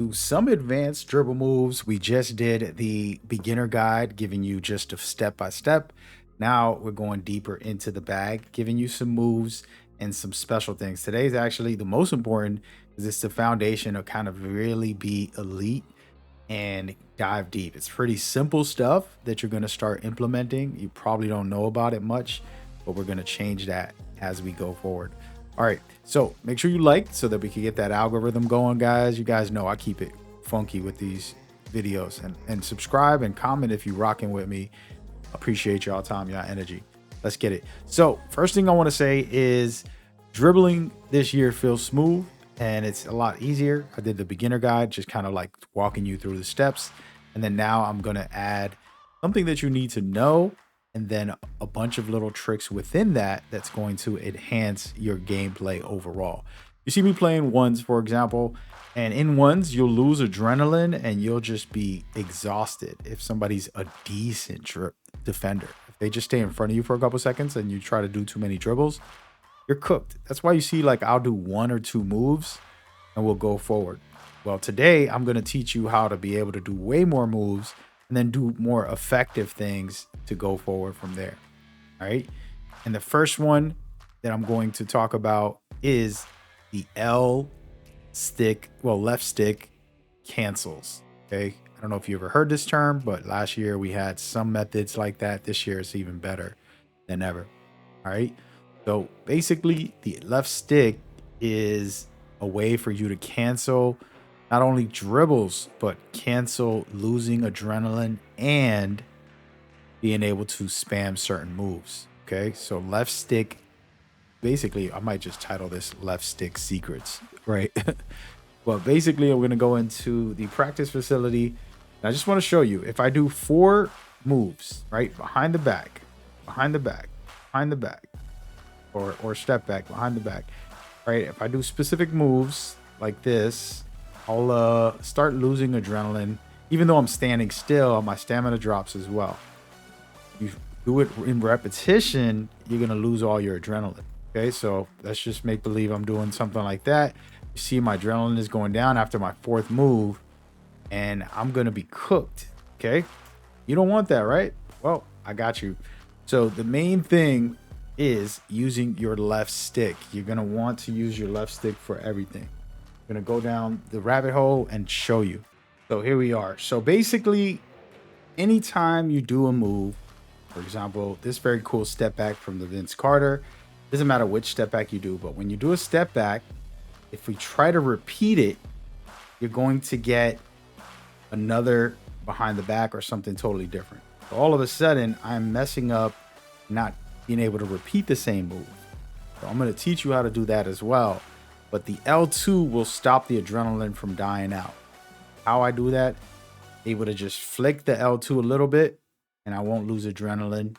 To some advanced dribble moves. We just did the beginner guide, giving you just a step by step. Now we're going deeper into the bag, giving you some moves and some special things. Today's actually the most important because it's the foundation of kind of really be elite and dive deep. It's pretty simple stuff that you're going to start implementing. You probably don't know about it much, but we're going to change that as we go forward. All right, so make sure you like so that we can get that algorithm going, guys. You guys know I keep it funky with these videos, and subscribe and comment if you're rocking with me. Appreciate y'all time, y'all energy. Let's get it. So first thing I want to say is dribbling this year feels smooth and it's a lot easier. I did the beginner guide, just kind of like walking you through the steps. And then now I'm going to add something that you need to know, and then a bunch of little tricks within that that's going to enhance your gameplay overall. You see me playing ones, for example, and in ones, you'll lose adrenaline and you'll just be exhausted if somebody's a decent defender. If they just stay in front of you for a couple seconds and you try to do too many dribbles, you're cooked. That's why you see like I'll do one or two moves and we'll go forward. Well, today I'm going to teach you how to be able to do way more moves and then do more effective things to go forward from there. All right. And the first one that I'm going to talk about is the left stick cancels. Okay. I don't know if you ever heard this term, but last year we had some methods like that. This year it's even better than ever. All right. So basically, the left stick is a way for you to cancel not only dribbles, but cancel losing adrenaline and being able to spam certain moves. Okay, so left stick, basically, I might just title this left stick secrets, right? But basically, I'm going to go into the practice facility. And I just want to show you if I do 4 moves, right? Behind the back, behind the back, behind the back, or step back, behind the back, right? If I do specific moves like this, I'll start losing adrenaline. Even though I'm standing still, my stamina drops as well. You do it in repetition, you're going to lose all your adrenaline. Okay, so let's just make believe I'm doing something like that. You see my adrenaline is going down after my 4th move, and I'm going to be cooked. Okay, you don't want that, right? Well, I got you. So the main thing is using your left stick. You're going to want to use your left stick for everything. Gonna go down the rabbit hole and show you. So here we are. So basically, anytime you do a move, for example, this very cool step back from the Vince Carter, doesn't matter which step back you do, but when you do a step back, if we try to repeat it, you're going to get another behind the back or something totally different. So all of a sudden, I'm messing up, not being able to repeat the same move. So I'm going to teach you how to do that as well. But the L2 will stop the adrenaline from dying out. How I do that? Able to just flick the L2 a little bit and I won't lose adrenaline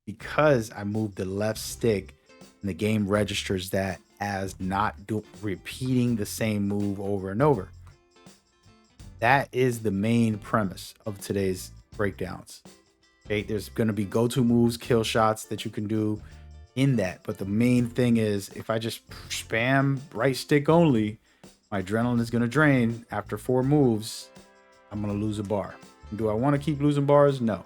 because I moved the left stick and the game registers that as not repeating the same move over and over. That is the main premise of today's breakdowns. Okay, there's going to be go-to moves, kill shots that you can do in that, but the main thing is if I just spam right stick only, my adrenaline is going to drain. After 4 moves, I'm going to lose a bar. Do I want to keep losing bars? No.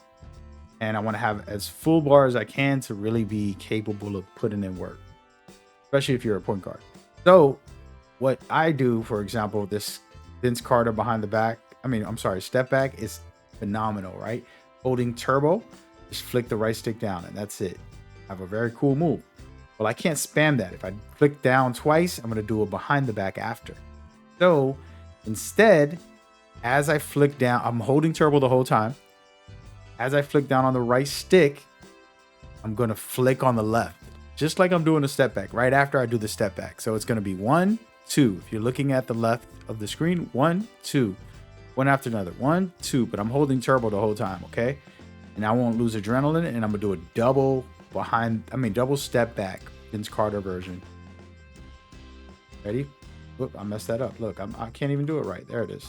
And I want to have as full bar as I can to really be capable of putting in work, especially if you're a point guard. So what I do, for example, this Vince Carter behind the back, step back is phenomenal, right? Holding turbo, just flick the right stick down and that's it. Have a very cool move. Well, I can't spam that. If I flick down twice, I'm going to do a behind the back after. So instead, as I flick down, I'm holding turbo the whole time. As I flick down on the right stick, I'm going to flick on the left, just like I'm doing a step back right after I do the step back. So it's going to be 1, 2. If you're looking at the left of the screen, 1, 2, one after another, 1, 2, but I'm holding turbo the whole time. Okay. And I won't lose adrenaline, and I'm going to do a double step back, Vince Carter version. Ready? Whoop, I messed that up. Look, I can't even do it right. There it is.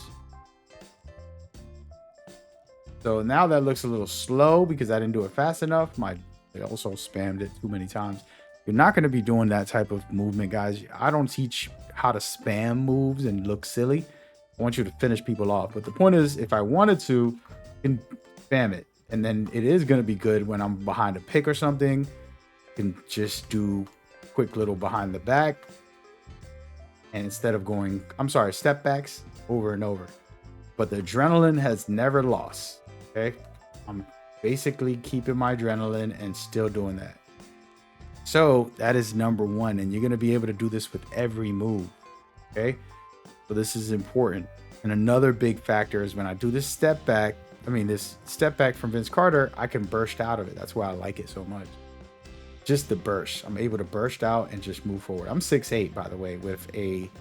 So now that looks a little slow because I didn't do it fast enough. I also spammed it too many times. You're not going to be doing that type of movement, guys. I don't teach how to spam moves and look silly. I want you to finish people off. But the point is, if I wanted to, I can spam it. And then it is going to be good when I'm behind a pick or something. I can just do quick little behind the back. And instead of going, step backs over and over. But the adrenaline has never lost. Okay. I'm basically keeping my adrenaline and still doing that. So that is number one. And you're going to be able to do this with every move. Okay. So this is important. And another big factor is when I do this step back from Vince Carter, I can burst out of it. That's why I like it so much. Just the burst. I'm able to burst out and just move forward. I'm 6'8", by the way, with a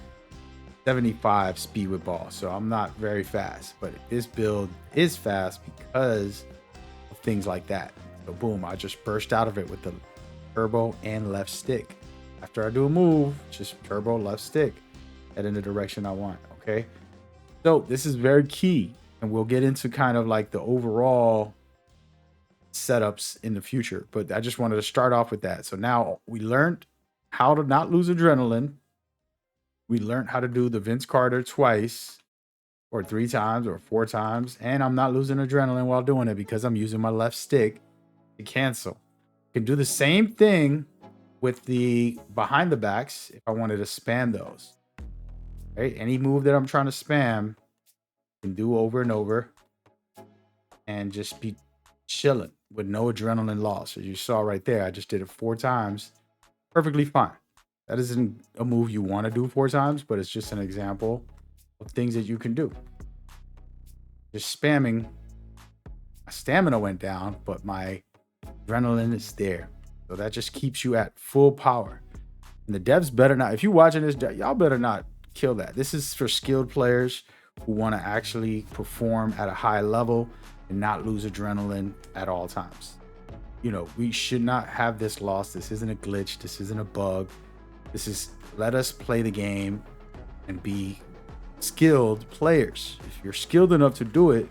75 speed with ball. So I'm not very fast, but this build is fast because of things like that. So boom, I just burst out of it with the turbo and left stick. After I do a move, just turbo left stick, head in the direction I want. Okay. So this is very key. And we'll get into kind of like the overall setups in the future. But I just wanted to start off with that. So now we learned how to not lose adrenaline. We learned how to do the Vince Carter twice or 3 times or 4 times. And I'm not losing adrenaline while doing it because I'm using my left stick to cancel. I can do the same thing with the behind the backs if I wanted to spam those. Right? Any move that I'm trying to spam, can do over and over and just be chilling with no adrenaline loss. As you saw right there, I just did it 4 times. Perfectly fine. That isn't a move you want to do 4 times, but it's just an example of things that you can do. Just spamming. My stamina went down, but my adrenaline is there. So that just keeps you at full power. And the devs better not, if you're watching this, y'all better not kill that. This is for skilled players who want to actually perform at a high level and not lose adrenaline at all times. You know, we should not have this loss. This isn't a glitch. This isn't a bug. This is, let us play the game and be skilled players. If you're skilled enough to do it,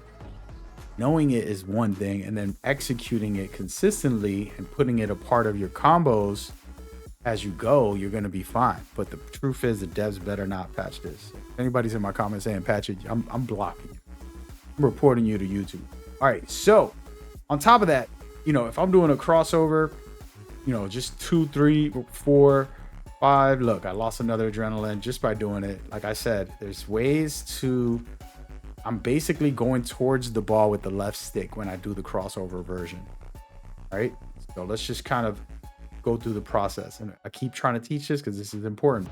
knowing it is one thing, and then executing it consistently and putting it a part of your combos as you go, you're going to be fine. But the truth is, the devs better not patch this. If anybody's in my comments saying patch it, I'm blocking you. I'm reporting you to YouTube. All right. So on top of that, you know, if I'm doing a crossover, you know, just 2, 3, 4, 5, look, I lost another adrenaline just by doing it. Like I said, there's ways to, I'm basically going towards the ball with the left stick when I do the crossover version. All right. So let's just kind of go through the process. And I keep trying to teach this because this is important.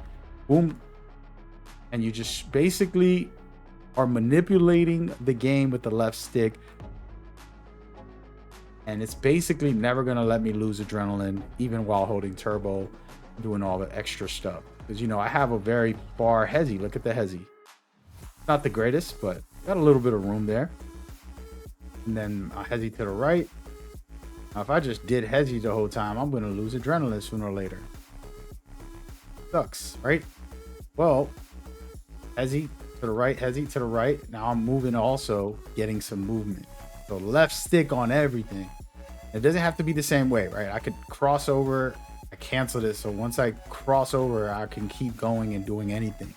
Boom. And you just basically are manipulating the game with the left stick. And it's basically never going to let me lose adrenaline, even while holding turbo, doing all the extra stuff. Because, you know, I have a very far hezzy. Look at the hezzy. Not the greatest, but got a little bit of room there. And then a hezzy to the right. Now, if I just did hezzy the whole time, I'm going to lose adrenaline sooner or later. Sucks, right? Well, hezzy to the right, hezzy to the right. Now I'm moving, also getting some movement. So left stick on everything. It doesn't have to be the same way, right? I could cross over. I cancel this. So once I cross over, I can keep going and doing anything.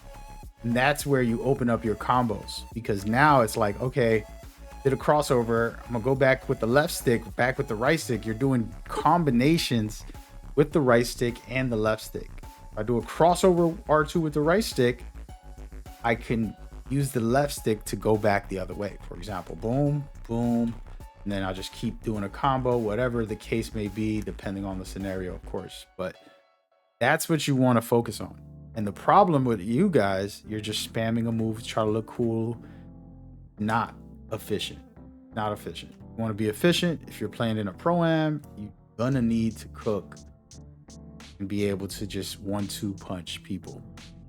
And that's where you open up your combos, because now it's like, okay, did a crossover. I'm gonna go back with the left stick, back with the right stick. You're doing combinations with the right stick and the left stick. If I do a crossover R2 with the right stick, I can use the left stick to go back the other way. For example, boom, boom, and then I'll just keep doing a combo, whatever the case may be, depending on the scenario, of course. But that's what you want to focus on. And the problem with you guys, you're just spamming a move to try to look cool. Not efficient. Not efficient. You want to be efficient. If you're playing in a pro-am, you're gonna need to cook and be able to just 1-2 punch people.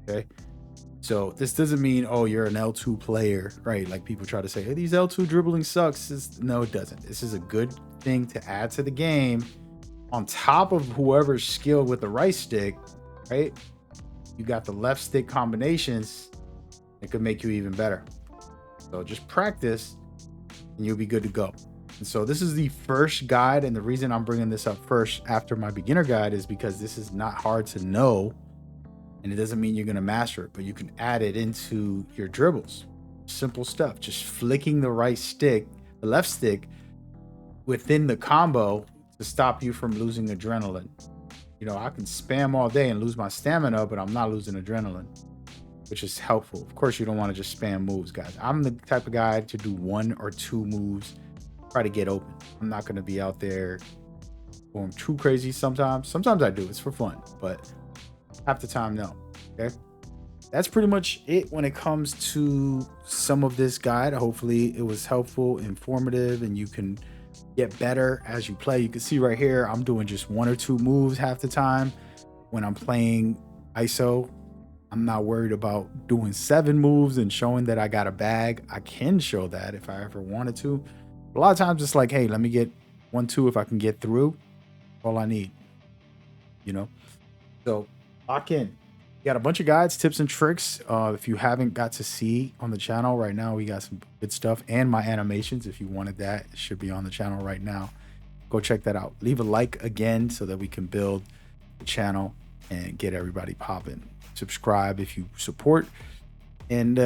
Okay. So this doesn't mean, oh, you're an L2 player, right? Like people try to say, hey, these L2 dribbling sucks. No, it doesn't. This is a good thing to add to the game on top of whoever's skilled with the right stick, right? You got the left stick combinations. It could make you even better. So just practice and you'll be good to go. And so this is the first guide. And the reason I'm bringing this up first after my beginner guide is because this is not hard to know. And it doesn't mean you're going to master it, but you can add it into your dribbles. Simple stuff. Just flicking the right stick, the left stick, within the combo to stop you from losing adrenaline. You know, I can spam all day and lose my stamina, but I'm not losing adrenaline, which is helpful. Of course, you don't want to just spam moves, guys. I'm the type of guy to do 1 or 2 moves, try to get open. I'm not going to be out there going too crazy sometimes. Sometimes I do. It's for fun, but half the time, no. Okay. That's pretty much it when it comes to some of this guide. Hopefully it was helpful, informative, and you can get better as you play. You can see right here, I'm doing just 1 or 2 moves half the time. When I'm playing ISO, I'm not worried about doing 7 moves and showing that I got a bag. I can show that if I ever wanted to. A lot of times it's like, hey, let me get 1, 2 if I can get through. All I need, you know? So lock in. We got a bunch of guides, tips, and tricks. If you haven't got to see on the channel right now, we got some good stuff and my animations. If you wanted that, it should be on the channel right now. Go check that out. Leave a like again so that we can build the channel and get everybody popping. Subscribe if you support, and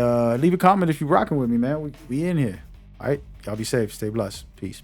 leave a comment if you're rocking with me, man. We in here. All right, y'all be safe, stay blessed, peace.